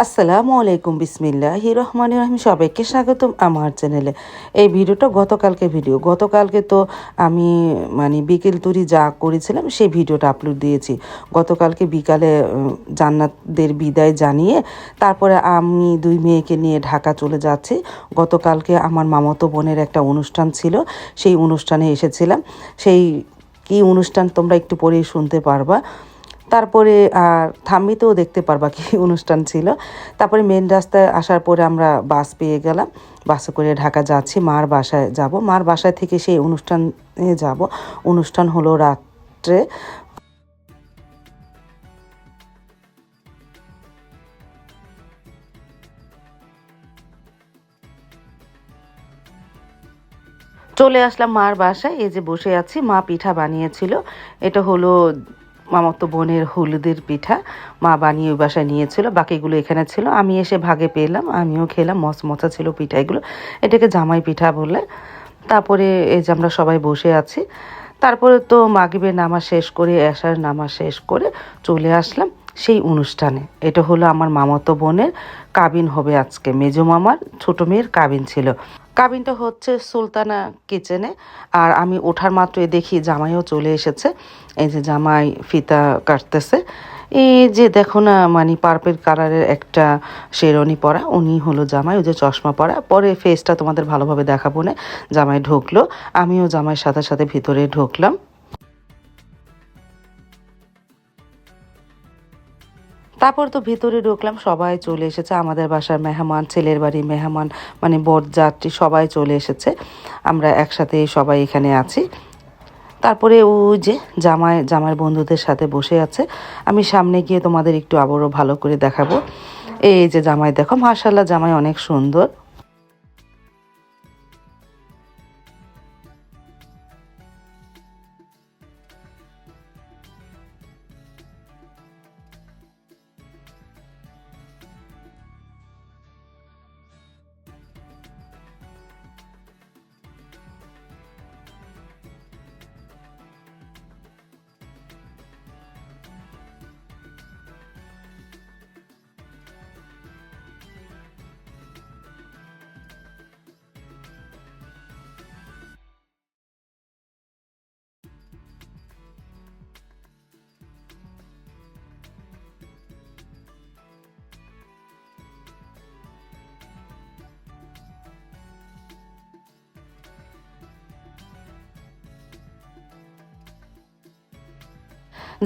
আসসালামু আলাইকুম, বিসমিল্লাহির রহমানির রহিম। সবাইকে স্বাগতম আমার চ্যানেলে। এই ভিডিওটা গতকালকে ভিডিও। গতকালকে তো আমি বিকেল তুরি যা করেছিলাম সেই ভিডিওটা আপলোড দিয়েছি। গতকালকে বিকালে জান্নাতদের বিদায় জানিয়ে তারপরে আমি দুই মেয়েকে নিয়ে ঢাকা চলে যাচ্ছি। গতকালকে আমার মামাতো বোনের একটা অনুষ্ঠান ছিল, সেই অনুষ্ঠানে এসেছিলাম। সেই কী অনুষ্ঠান তোমরা একটু পরেই শুনতে পারবা। তারপরে আর থাম্বিতেও দেখতে পারবা কি অনুষ্ঠান ছিল। তারপরে মেন রাস্তায় আসার পরে আমরা বাস পেয়ে গেলাম। বাসে করে ঢাকা যাচ্ছি, মার বাসায় যাব। মার বাসায় থেকে সেই অনুষ্ঠানে যাব। অনুষ্ঠান হলো রাত্রে। চলে আসলাম মার বাসায়। এই যে বসে আছি, মা পিঠা বানিয়েছিল। এটা হলো মামাতো বোনের হলুদের পিঠা। মা বানিয়ে ওই বাসায় নিয়েছিল, বাকিগুলো এখানে ছিল। আমি এসে ভাগে পেলাম, আমিও খেলাম। মচমচা ছিল পিঠা এগুলো। এটাকে জামাই পিঠা বলে। তারপরে এই যে আমরা সবাই বসে আছি। তারপরে তো মাগরিবের নামাজ শেষ করে, এশার নামাজ শেষ করে চলে আসলাম সেই অনুষ্ঠানে। এটা হলো আমার মামাতো বোনের কাবিন হবে আজকে। মেজো মামার ছোট মেয়ের কাবিন ছিল। কাবিনটা হচ্ছে সুলতানা কিচেনে। আর আমি ওঠার মাত্রই দেখি জামাইও চলে এসেছে। এই যে জামাই ফিতা কাটতেছে। এই যে দেখো না, পার্পেল কালারের একটা শেরওয়ানি পরা, উনি হলো জামাই। ওই যে চশমা পরা। পরে ফেসটা তোমাদের ভালোভাবে দেখাবো না। জামাই ঢুকলো, আমিও জামাইয়ের সাথে সাথে ভিতরে ঢুকলাম। তারপর তো ভিতরে ঢুকলাম, সবাই চলে এসেছে। আমাদের বাসার মেহমান, ছেলের বাড়ি মেহমান, বরযাত্রী সবাই চলে এসেছে। আমরা একসাথে সবাই এখানে আছি। তারপরে ওই যে জামাইয়ের বন্ধুদের সাথে বসে আছে। আমি সামনে গিয়ে তোমাদের একটু আবারও ভালো করে দেখাবো। এই যে জামাই, দেখো মাশাআল্লাহ, জামাই অনেক সুন্দর।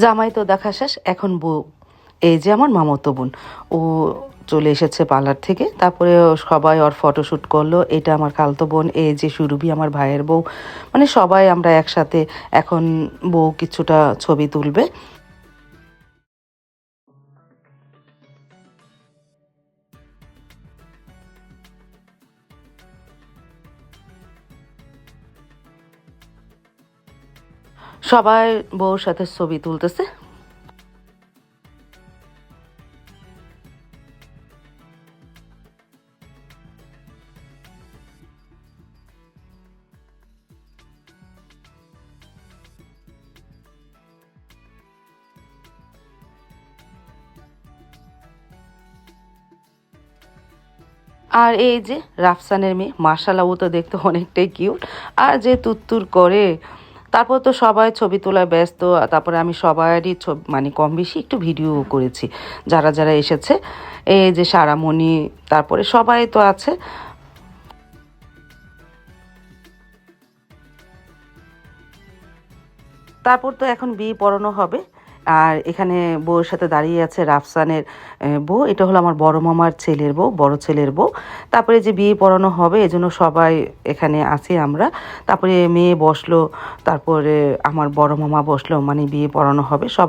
জামাই তো দেখা শেষ, এখন বউ। এই যে আমার মামাতো বোন, ও চলে এসেছে পার্লার থেকে। তারপরে সবাই ওর ফটোশ্যুট করলো। এটা আমার খালতো বোন, এই যে সুরভি আমার ভাইয়ের বউ। সবাই আমরা একসাথে এখন। বউ কিছুটা ছবি তুলবে। সবাই বউর সাথে ছবি তুলতেছে। আর এই যে রাফসানের মেয়ে, মার্শাল্লাহ, ও তো দেখতে অনেকটাই কিউট। আর যে তুত্তুর করে। তারপর তো সবাই ছবি তোলায় ব্যস্ত। তারপরে আমি সবারই কম বেশি একটু ভিডিও করেছি, যারা যারা এসেছে। এই যে সারামণি, তারপরে সবাই তো আছে। তারপর তো এখন বিয়ে পড়ানো হবে। আর এখানে বউয়ের সাথে দাঁড়িয়ে আছে রাফসানের বউ। এটা হলো আমার বড় মামার ছেলের বউ, বড় ছেলের বউ। তারপরে যে বিয়ে পড়ানো হবে, এজন্য সবাই এখানে আছি আমরা। তারপরে মেয়ে বসলো, তারপরে আমার বড় মামা বসলো, বিয়ে পড়ানো হবে সব।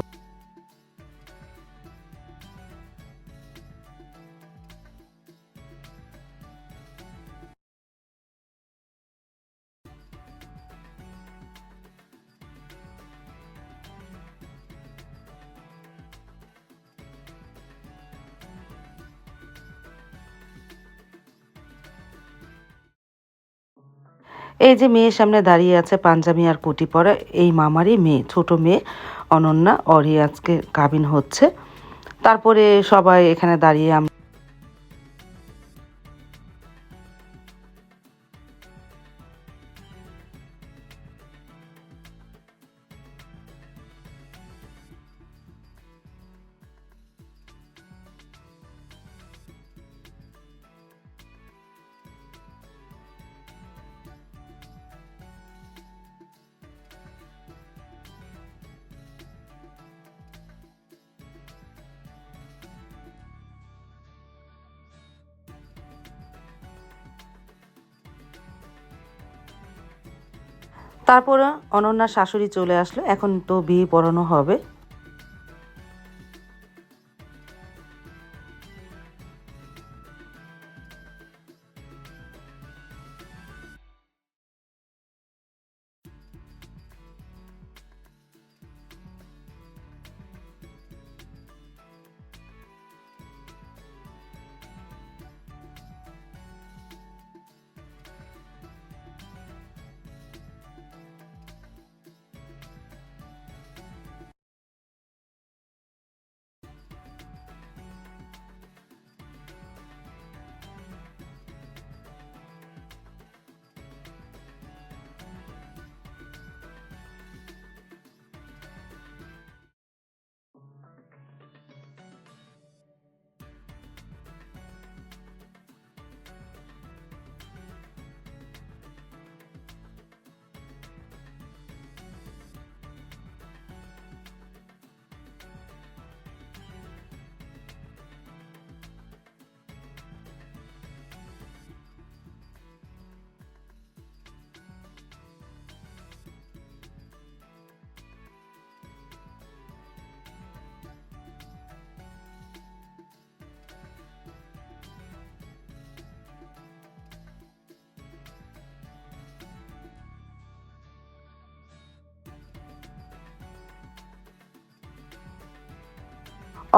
এই যে মেয়ের সামনে দাঁড়িয়ে আছে পাঞ্জাবি আর কোটি পরা, এই মামারই মেয়ে, ছোট মেয়ে অনন্যা। ওরই আজকে কাবিন হচ্ছে। তারপরে সবাই এখানে দাঁড়িয়ে তারপরে অনন্যার শাশুড়ি চলে আসলো, এখন তো বিয়ে পড়ানো হবে।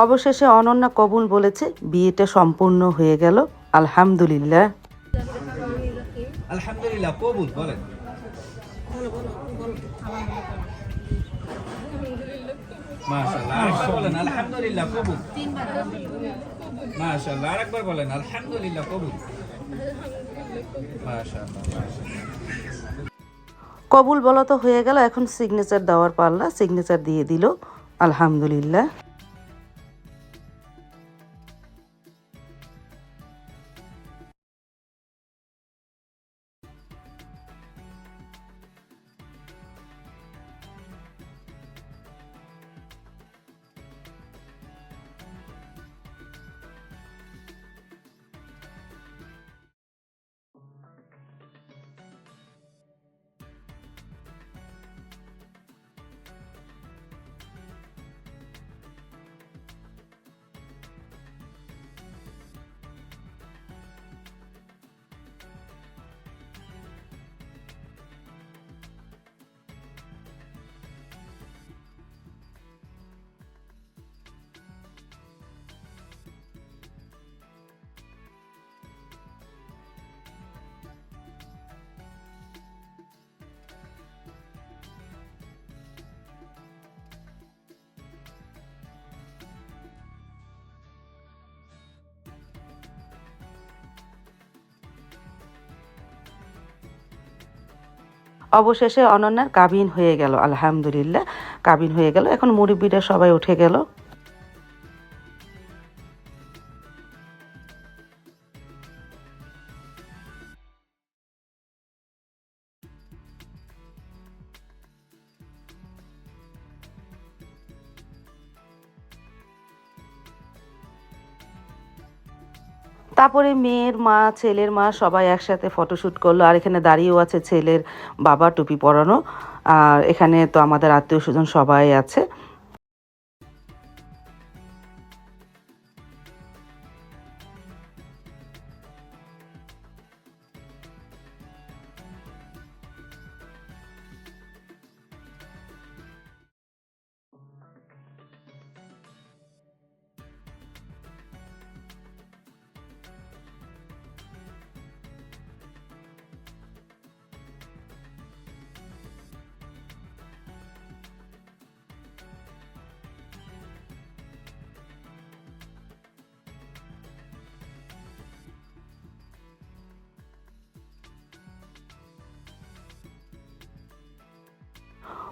অবশেষে অনন্যা কবুল বলেছে, বিয়েটা সম্পূর্ণ হয়ে গেল। আলহামদুলিল্লাহ। আলহামদুলিল্লাহ কবুল বলেন। মাশাআল্লাহ আরেকবার বলেন আলহামদুলিল্লাহ কবুল। মাশাআল্লাহ আরেকবার বলেন আলহামদুলিল্লাহ কবুল। মাশাআল্লাহ কবুল বলা তো হয়ে গেল, এখন সিগনেচার দেওয়ার পাল্লা। সিগনেচার দিয়ে দিল। আলহামদুলিল্লাহ। অবশেষে অনন্যার কাবিন হয়ে গেল। আলহামদুলিল্লাহ, কাবিন হয়ে গেল। এখন মুরব্বিরা সবাই উঠে গেল। তারপরে মেয়ের মা, ছেলের মা সবাই একসাথে ফটোশ্যুট করলো। আর এখানে দাঁড়িয়েও আছে ছেলের বাবা, টুপি পরানো। আর এখানে তো আমাদের আত্মীয় স্বজন সবাই আছে।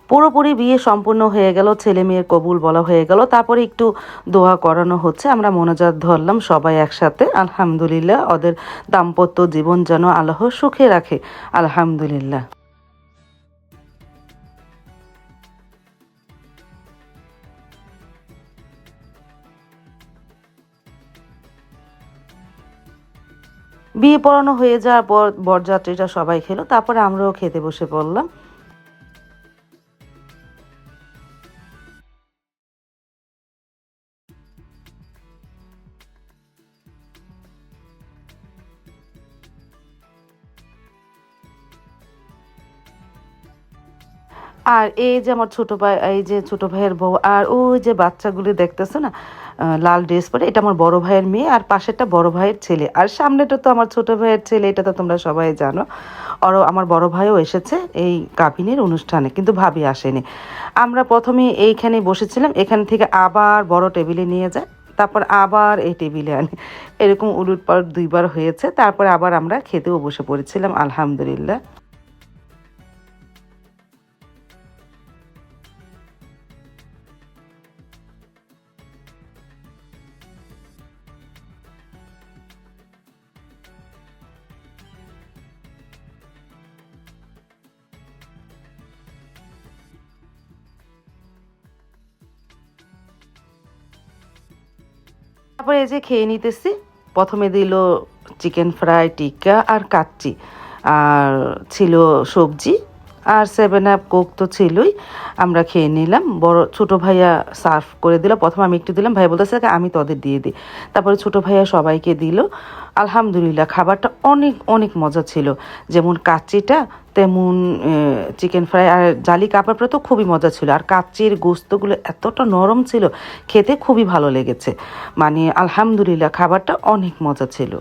পুরোপুরি বিয়ে সম্পূর্ণ হয়ে গেল, ছেলে মেয়ের কবুল বলা হয়ে গেল। তারপরে একটু দোয়া করানো হচ্ছে, আমরা মোনাজাত ধরলাম সবাই একসাথে। আলহামদুলিল্লাহ, ওদের দাম্পত্য জীবন যেন আল্লাহ সুখে রাখে। আলহামদুলিল্লাহ। বিয়ে পড়ানো হয়ে যাওয়ার পর বরযাত্রীরা সবাই খেলো, তারপরে আমরাও খেতে বসে পড়লাম। আর এই যে আমার ছোট ভাই, এই যে ছোট ভাইয়ের বউ, আর ওই যে বাচ্চাগুলি দেখতেছো না, লাল ড্রেস পরে, এটা আমার বড় ভাইয়ের মেয়ে, আর পাশেরটা বড় ভাইয়ের ছেলে, আর সামনেটা তো আমার ছোট ভাইয়ের ছেলে, এটা তো তোমরা সবাই জানো। আর আমার বড় ভাইও এসেছে এই কাবিনের অনুষ্ঠানে, কিন্তু ভাবি আসেনি। আমরা প্রথমে এইখানে বসেছিলাম, এখান থেকে আবার বড় টেবিলে নিয়ে যায়, তারপর আবার এই টেবিলে আনে, এরকম উলটপালট দুইবার হয়েছে। তারপর আবার আমরা খেতেও বসে পড়েছিলাম, আলহামদুলিল্লাহ। তারপরে এই যে খেয়ে নিতেছি, প্রথমে দিল চিকেন ফ্রাই, টিক্কা আর কাচ্চি, আর ছিল সবজি, আর 7 আপ কোক তো ছিলই। আমরা খেয়ে নিলাম, বড় ছোট ভাইয়া সার্ভ করে দিল, প্রথমে আমি একটু দিলাম, ভাই বলতেছে আমি তোদের দিয়ে দিই, তারপরে ছোট ভাইয়া সবাইকে দিল। আলহামদুলিল্লাহ, খাবারটা অনেক অনেক মজা ছিল, যেমন কাচ্চিটা তেমন চিকেন ফ্রাই আর জালি কাবাবটা তো খুবই মজা ছিল, আর কাচ্চির গোস্তগুলো এতটা নরম ছিল, খেতে খুবই ভালো লেগেছে। মানে আলহামদুলিল্লাহ, খাবারটা অনেক মজা ছিল।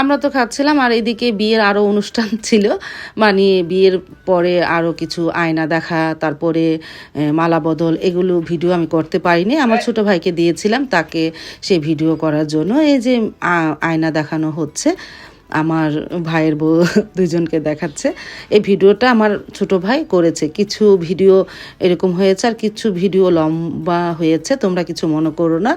আমরা তো খাচ্ছিলাম, আর এদিকে বিয়ের আরও অনুষ্ঠান ছিল, মানে বিয়ের পরে আরও কিছু আয়না দেখা, তারপরে মালা বদল, এগুলো ভিডিও আমি করতে পারিনি, আমার ছোট ভাইকে দিয়েছিলাম তাকে সেই ভিডিও করার জন্য। এই যে আয়না দেখানো হচ্ছে, আমার ভাইয়ের বউ দুজনকে দেখাচ্ছে। এই ভিডিওটা আমার ছোট ভাই করেছে, কিছু ভিডিও এরকম হয়েছে আর কিছু ভিডিও লম্বা হয়েছে, তোমরা কিছু মনে করো না।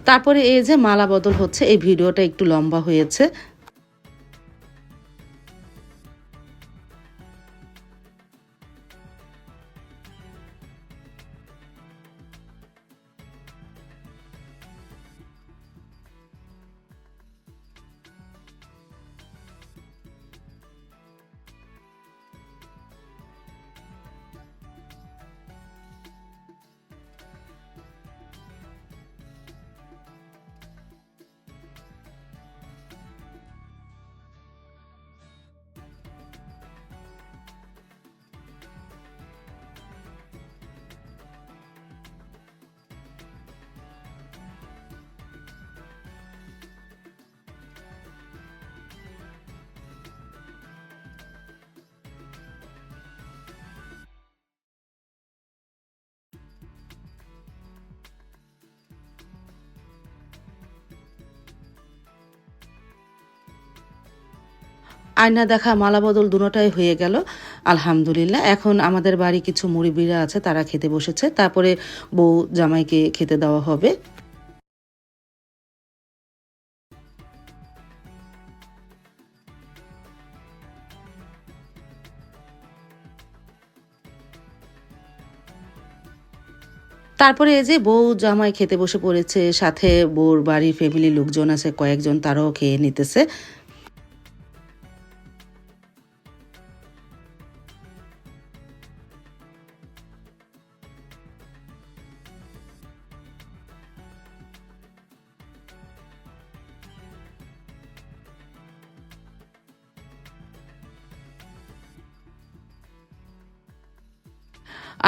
তারপরে এই যে মালা বদল হচ্ছে, এই ভিডিওটা একটু লম্বা হয়েছে। আয়না দেখা, মালা বদল দুটোটাই হয়ে গেল, আলহামদুলিল্লাহ। এখন আমাদের বাড়ি কিছু মুরব্বিরা আছে, তারা খেতে বসেছে, তারপরে বউ জামাইকে খেতে দেওয়া হবে। তারপরে এই যে বউ জামাই খেতে বসে পড়েছে, সাথে বউর বাড়ির ফ্যামিলির লোকজন আছে কয়েকজন, তারাও খেয়ে নিতেছে।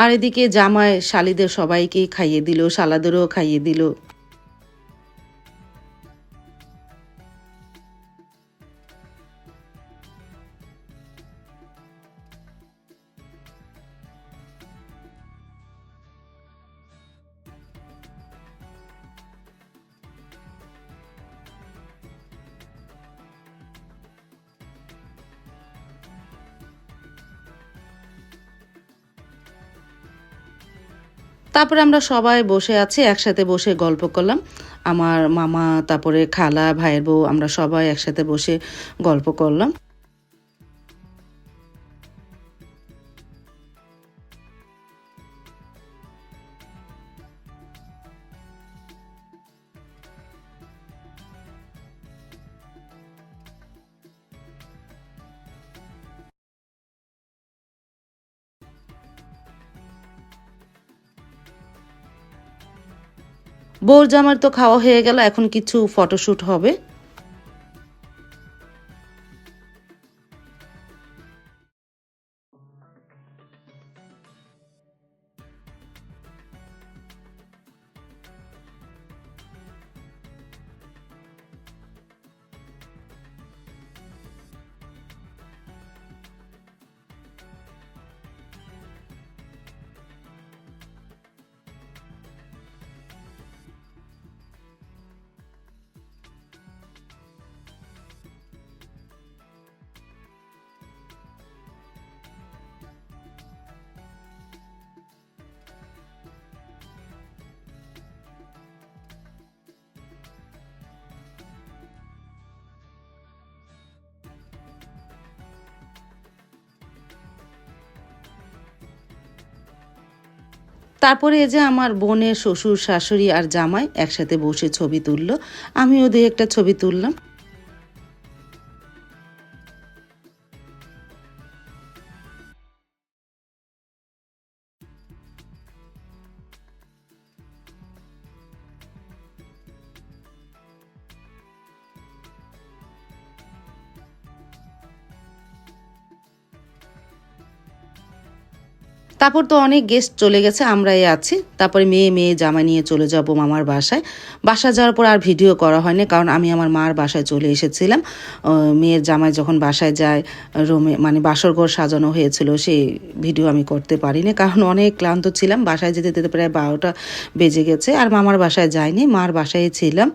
আর এদিকে জামাই শালিদের সবাইকেই খাইয়ে দিল, শালাদেরও খাইয়ে দিল। তারপরে আমরা সবাই বসে আছি, একসাথে বসে গল্প করলাম। আমার মামা, তারপরে খালা, ভাইয়ের বউ, আমরা সবাই একসাথে বসে গল্প করলাম। বউর জামার তো খাওয়া হয়ে গেল, এখন কিছু ফটোশ্যুট হবে। তারপরে এই যে আমার বোনের শ্বশুর শাশুড়ি আর জামাই একসাথে বসে ছবি তুললো, আমি ওদের একটা ছবি তুললাম। তারপর তো অনেক গেস্ট চলে গেছে, আমরাই আছি। তারপরে মেয়ে জামাই নিয়ে চলে যাব মামার বাসায়। বাসা যাওয়ার পর আর ভিডিও করা হয়নি, কারণ আমি আমার মার বাসায় চলে এসেছিলাম। মেয়ের জামাই যখন বাসায় যায়, রুমে মানে বাসর ঘর সাজানো হয়েছিল, সেই ভিডিও আমি করতে পারিনি, কারণ অনেক ক্লান্ত ছিলাম। বাসায় যেতে যেতে প্রায় 12টা বেজে গেছে, আর মামার বাসায় যাইনি, মার বাসায় ছিলাম।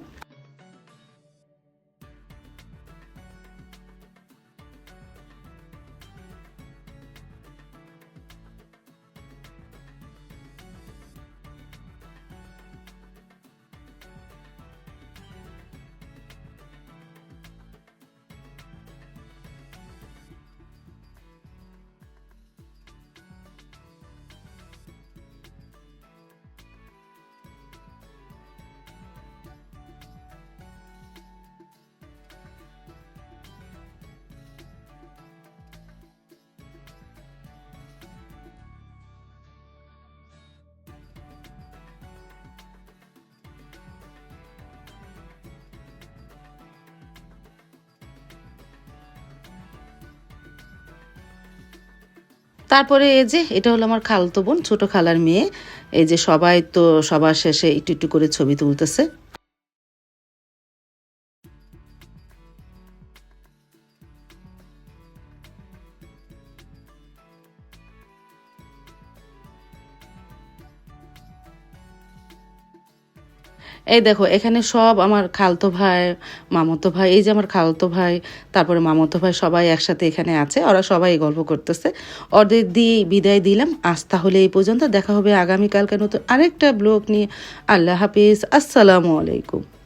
তারপরে এই যে এটা হলো আমার খালাতো বোন, ছোট খালার মেয়ে। এই যে সবাই তো সবার শেষে একটু একটু করে ছবি তুলতেছে। এই দেখো এখানে সব আমার খালতো ভাই, মামাতো ভাই, এই যে আমার খালতো ভাই, তারপরে মামাতো ভাই, সবাই একসাথে এখানে আছে। ওরা সবাই গল্প করতেছে। ওদের দিয়ে বিদায় দিলাম। আজ তাহলে এই পর্যন্ত, দেখা হবে আগামীকালকে নতুন আরেকটা ব্লগ নিয়ে। আল্লাহ হাফিজ, আসসালামু আলাইকুম।